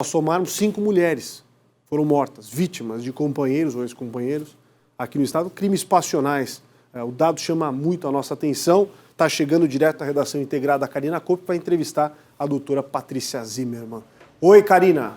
Nós somarmos 5 mulheres foram mortas, vítimas de companheiros ou ex-companheiros aqui no estado, crimes passionais. O dado chama muito a nossa atenção. Está chegando direto à redação integrada a Karina Kopp para entrevistar a doutora Patrícia Zimmermann. Oi, Karina.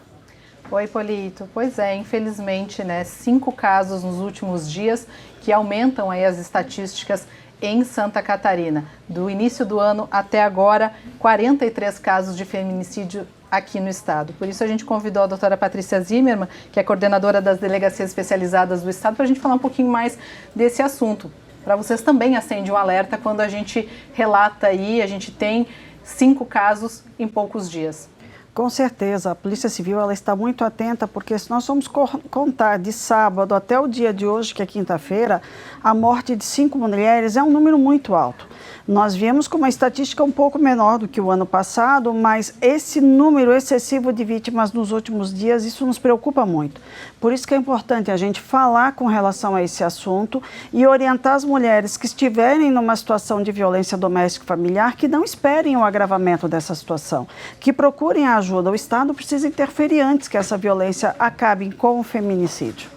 Oi, Polito. Pois é, infelizmente, 5 casos nos últimos dias que aumentam aí as estatísticas em Santa Catarina. Do início do ano até agora, 43 casos de feminicídio aqui no estado. Por isso a gente convidou a doutora Patrícia Zimmermann, que é coordenadora das delegacias especializadas do estado, para a gente falar um pouquinho mais desse assunto. Para vocês também acende um alerta quando a gente relata aí, a gente tem 5 casos em poucos dias. Com certeza, a Polícia Civil ela está muito atenta, porque se nós formos contar de sábado até o dia de hoje, que é quinta-feira, a morte de 5 mulheres é um número muito alto. Nós viemos com uma estatística um pouco menor do que o ano passado, mas esse número excessivo de vítimas nos últimos dias, isso nos preocupa muito. Por isso que é importante a gente falar com relação a esse assunto e orientar as mulheres que estiverem numa situação de violência doméstica e familiar, que não esperem o agravamento dessa situação, que procurem a ajuda. O Estado precisa interferir antes que essa violência acabe com o feminicídio.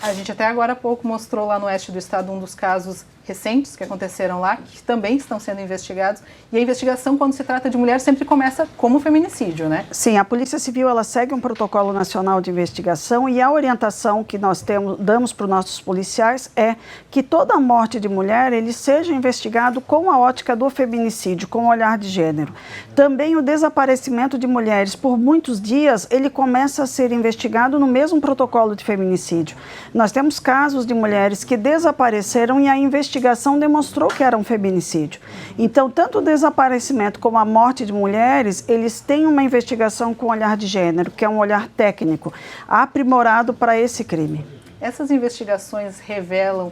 A gente até agora há pouco mostrou lá no oeste do estado um dos casos recentes que aconteceram lá, que também estão sendo investigados. E a investigação, quando se trata de mulher, sempre começa como feminicídio, né? Sim, a Polícia Civil ela segue um protocolo nacional de investigação e a orientação que nós damos para os nossos policiais é que toda morte de mulher ele seja investigado com a ótica do feminicídio, com o olhar de gênero. Também o desaparecimento de mulheres por muitos dias, ele começa a ser investigado no mesmo protocolo de feminicídio. Nós temos casos de mulheres que desapareceram e a investigação demonstrou que era um feminicídio. Então, tanto o desaparecimento como a morte de mulheres, eles têm uma investigação com olhar de gênero, que é um olhar técnico, aprimorado para esse crime. Essas investigações revelam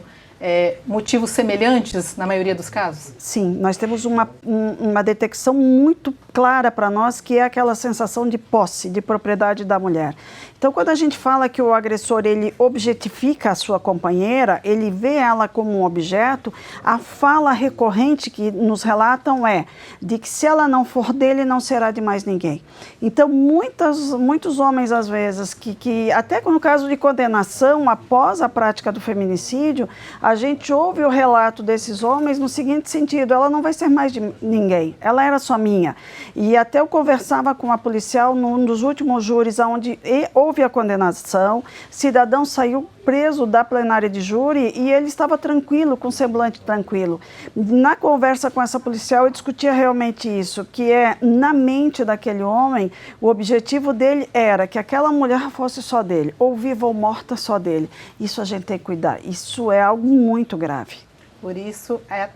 motivos semelhantes na maioria dos casos? Sim, nós temos uma detecção muito clara para nós, que é aquela sensação de posse, de propriedade da mulher. Então, quando a gente fala que o agressor ele objetifica a sua companheira, ele vê ela como um objeto, a fala recorrente que nos relatam é de que se ela não for dele, não será de mais ninguém. Então, muitos homens, às vezes, que até no caso de condenação, após a prática do feminicídio, a gente ouve o relato desses homens no seguinte sentido: ela não vai ser mais de ninguém, ela era só minha. E até eu conversava com uma policial num dos últimos júris onde houve a condenação, cidadão saiu preso da plenária de júri e ele estava tranquilo, com semblante tranquilo. Na conversa com essa policial, eu discutia realmente isso, que é, na mente daquele homem, o objetivo dele era que aquela mulher fosse só dele, ou viva ou morta só dele. Isso a gente tem que cuidar, isso é algo muito grave. Por isso, a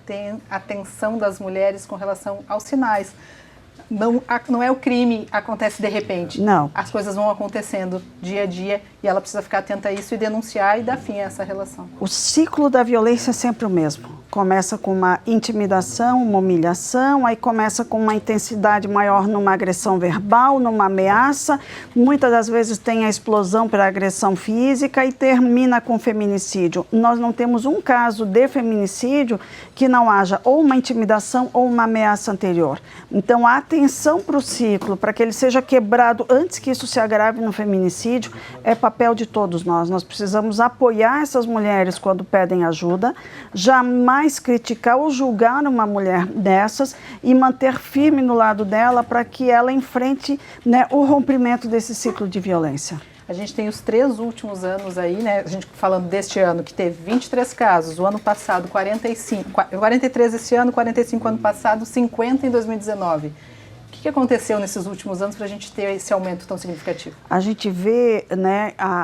atenção das mulheres com relação aos sinais. Não é o crime, acontece de repente. Não. As coisas vão acontecendo dia a dia e ela precisa ficar atenta a isso e denunciar e dar fim a essa relação. O ciclo da violência é sempre o mesmo. Começa com uma intimidação, uma humilhação, aí começa com uma intensidade maior numa agressão verbal, numa ameaça, muitas das vezes tem a explosão para agressão física e termina com feminicídio. Nós não temos um caso de feminicídio que não haja ou uma intimidação ou uma ameaça anterior. Então, a atenção para o ciclo, para que ele seja quebrado antes que isso se agrave no feminicídio, é papel de todos nós. Nós precisamos apoiar essas mulheres quando pedem ajuda, jamais criticar ou julgar uma mulher dessas e manter firme no lado dela para que ela enfrente o rompimento desse ciclo de violência. A gente tem os 3 últimos anos aí, a gente falando deste ano, que teve 23 casos, o ano passado 43 esse ano, 45 ano passado, 50 em 2019. O que aconteceu nesses últimos anos para a gente ter esse aumento tão significativo? A gente vê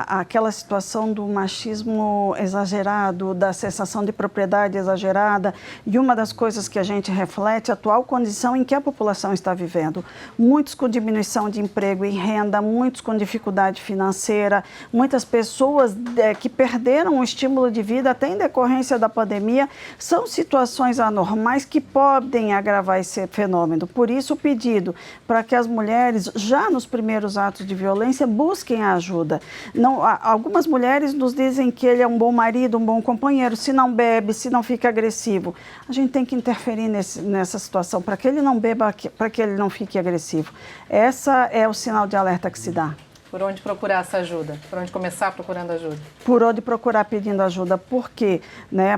aquela situação do machismo exagerado, da sensação de propriedade exagerada, e uma das coisas que a gente reflete é a atual condição em que a população está vivendo. Muitos com diminuição de emprego e renda, muitos com dificuldade financeira, muitas pessoas que perderam o estímulo de vida até em decorrência da pandemia. São situações anormais que podem agravar esse fenômeno. Por isso o pedido sentido para que as mulheres, já nos primeiros atos de violência, busquem a ajuda. Não, algumas mulheres nos dizem que ele é um bom marido, um bom companheiro, se não bebe, se não fica agressivo. A gente tem que interferir nessa situação para que ele não beba, para que ele não fique agressivo. Essa é o sinal de alerta que se dá. Por onde procurar essa ajuda? Por onde começar procurando ajuda? Por onde procurar pedindo ajuda. Por quê?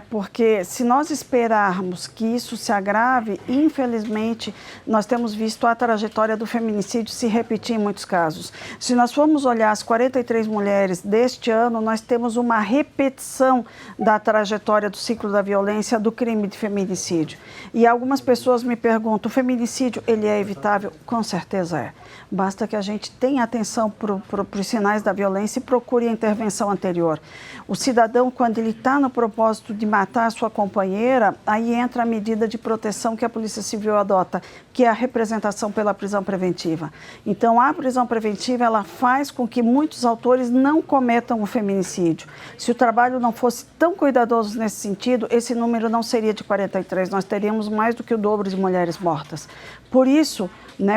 Porque se nós esperarmos que isso se agrave, infelizmente, nós temos visto a trajetória do feminicídio se repetir em muitos casos. Se nós formos olhar as 43 mulheres deste ano, nós temos uma repetição da trajetória do ciclo da violência do crime de feminicídio. E algumas pessoas me perguntam, o feminicídio, ele é evitável? Com certeza é. Basta que a gente tenha atenção para os sinais da violência e procure a intervenção anterior. O cidadão, quando ele está no propósito de matar a sua companheira, aí entra a medida de proteção que a Polícia Civil adota, que é a representação pela prisão preventiva. Então, a prisão preventiva, ela faz com que muitos autores não cometam o feminicídio. Se o trabalho não fosse tão cuidadoso nesse sentido, esse número não seria de 43, nós teríamos mais do que o dobro de mulheres mortas. Por isso,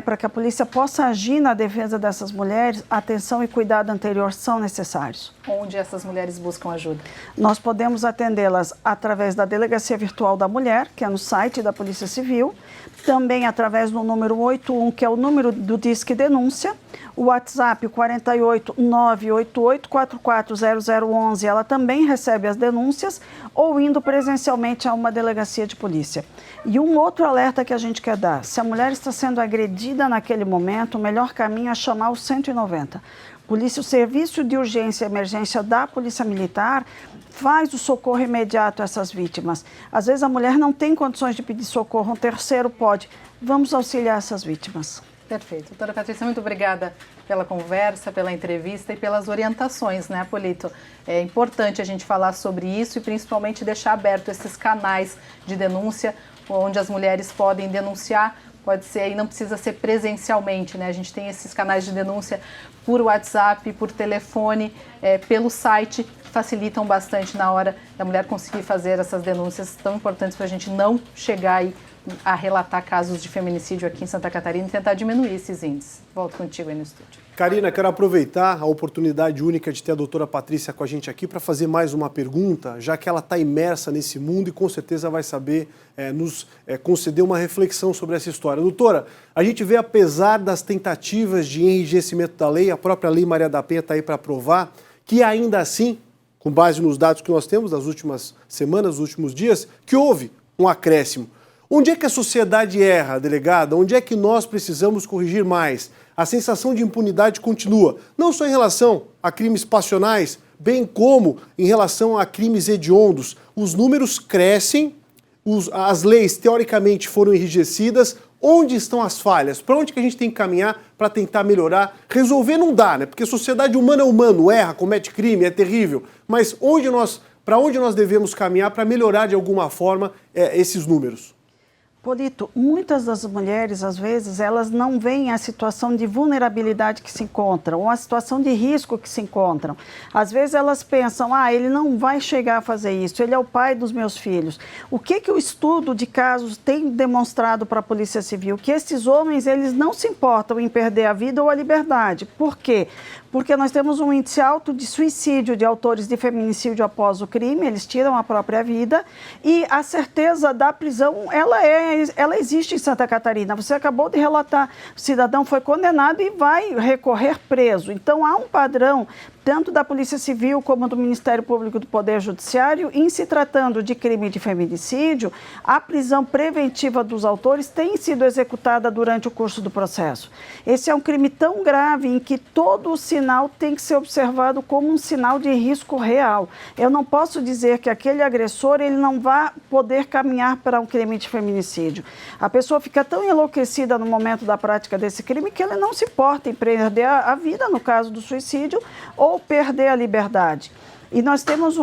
para que a polícia possa agir na defesa dessas mulheres, atenção e cuidado anterior são necessários. Onde essas mulheres buscam ajuda? Nós podemos atendê-las através da Delegacia Virtual da Mulher, que é no site da Polícia Civil, também através do número 81, que é o número do Disque Denúncia, o WhatsApp 48 988 440011, ela também recebe as denúncias, ou indo presencialmente a uma delegacia de polícia. E um outro alerta que a gente quer dar, se a mulher está sendo agredida naquele momento, o melhor caminho é chamar o 190. O Serviço de Urgência e Emergência da Polícia Militar faz o socorro imediato a essas vítimas. Às vezes a mulher não tem condições de pedir socorro, um terceiro pode. Vamos auxiliar essas vítimas. Perfeito. Doutora Patrícia, muito obrigada pela conversa, pela entrevista e pelas orientações, né, Polito? É importante a gente falar sobre isso e principalmente deixar aberto esses canais de denúncia, onde as mulheres podem denunciar. Pode ser, e não precisa ser presencialmente, né? A gente tem esses canais de denúncia por WhatsApp, por telefone, pelo site, que facilitam bastante na hora da mulher conseguir fazer essas denúncias tão importantes para a gente não chegar aí a relatar casos de feminicídio aqui em Santa Catarina e tentar diminuir esses índices. Volto contigo aí no estúdio. Karina, quero aproveitar a oportunidade única de ter a doutora Patrícia com a gente aqui para fazer mais uma pergunta, já que ela está imersa nesse mundo e com certeza vai saber nos conceder uma reflexão sobre essa história. Doutora, a gente vê, apesar das tentativas de enrijecimento da lei, a própria Lei Maria da Penha está aí para provar, que ainda assim, com base nos dados que nós temos das últimas semanas, dos últimos dias, que houve um acréscimo. Onde é que a sociedade erra, delegada? Onde é que nós precisamos corrigir mais? A sensação de impunidade continua, não só em relação a crimes passionais, bem como em relação a crimes hediondos. Os números crescem, as leis teoricamente foram enrijecidas. Onde estão as falhas? Para onde que a gente tem que caminhar para tentar melhorar? Resolver não dá, né? Porque sociedade humana é humano, erra, comete crime, é terrível. Mas para onde nós devemos caminhar para melhorar de alguma forma esses números? Polito, muitas das mulheres, às vezes, elas não veem a situação de vulnerabilidade que se encontram, ou a situação de risco que se encontram. Às vezes elas pensam, ele não vai chegar a fazer isso, ele é o pai dos meus filhos. O que o estudo de casos tem demonstrado para a Polícia Civil? Que esses homens, eles não se importam em perder a vida ou a liberdade. Por quê? Porque nós temos um índice alto de suicídio de autores de feminicídio após o crime, eles tiram a própria vida, e a certeza da prisão, ela existe em Santa Catarina. Você acabou de relatar, o cidadão foi condenado e vai recorrer preso. Então, há um padrão, tanto da Polícia Civil como do Ministério Público do Poder Judiciário, em se tratando de crime de feminicídio, a prisão preventiva dos autores tem sido executada durante o curso do processo. Esse é um crime tão grave em que todo o sinal tem que ser observado como um sinal de risco real. Eu não posso dizer que aquele agressor ele não vai poder caminhar para um crime de feminicídio. A pessoa fica tão enlouquecida no momento da prática desse crime que ele não se importa em perder a vida, no caso do suicídio, ou perder a liberdade. E nós temos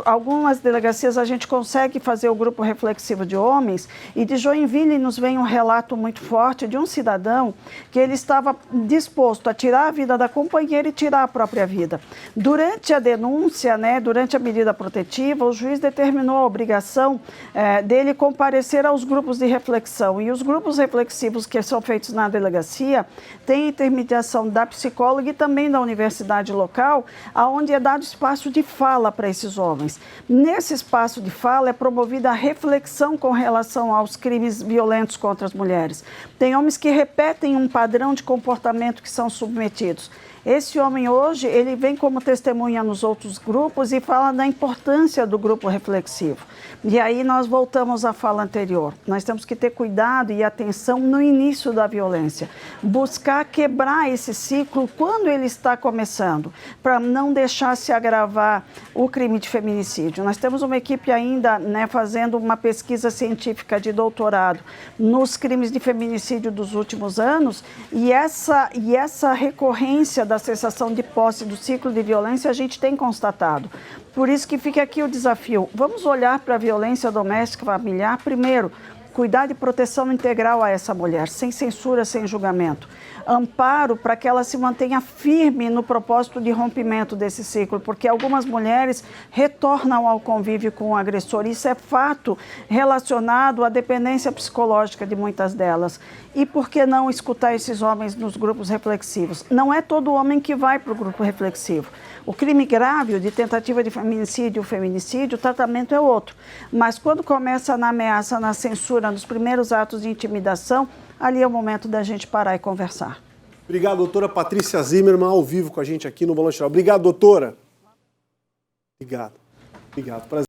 algumas delegacias, a gente consegue fazer o grupo reflexivo de homens, e de Joinville nos vem um relato muito forte de um cidadão que ele estava disposto a tirar a vida da companheira e tirar a própria vida. Durante a denúncia, né, durante a medida protetiva, o juiz determinou a obrigação dele comparecer aos grupos de reflexão. E os grupos reflexivos que são feitos na delegacia têm intermediação da psicóloga e também da universidade local, onde é dado espaço de fala para esses homens. Nesse espaço de fala é promovida a reflexão com relação aos crimes violentos contra as mulheres. Tem homens que repetem um padrão de comportamento que são submetidos. Esse homem hoje, ele vem como testemunha nos outros grupos e fala da importância do grupo reflexivo. E aí nós voltamos à fala anterior. Nós temos que ter cuidado e atenção no início da violência. Buscar quebrar esse ciclo quando ele está começando, para não deixar se agravar o crime de feminicídio. Nós temos uma equipe ainda, né, fazendo uma pesquisa científica de doutorado nos crimes de feminicídio dos últimos anos, e essa recorrência da sensação de posse do ciclo de violência a gente tem constatado. Por isso que fica aqui o desafio. Vamos olhar para a violência doméstica familiar primeiro, cuidar de proteção integral a essa mulher, sem censura, sem julgamento. Amparo para que ela se mantenha firme no propósito de rompimento desse ciclo, porque algumas mulheres retornam ao convívio com o agressor. Isso é fato relacionado à dependência psicológica de muitas delas. E por que não escutar esses homens nos grupos reflexivos? Não é todo homem que vai para o grupo reflexivo. O crime grave de tentativa de feminicídio ou feminicídio, o tratamento é outro. Mas quando começa na ameaça, na censura, nos primeiros atos de intimidação, ali é o momento da gente parar e conversar. Obrigado, doutora Patrícia Zimmermann, ao vivo com a gente aqui no Balanço Geral. Obrigado, doutora. Obrigado. Prazer.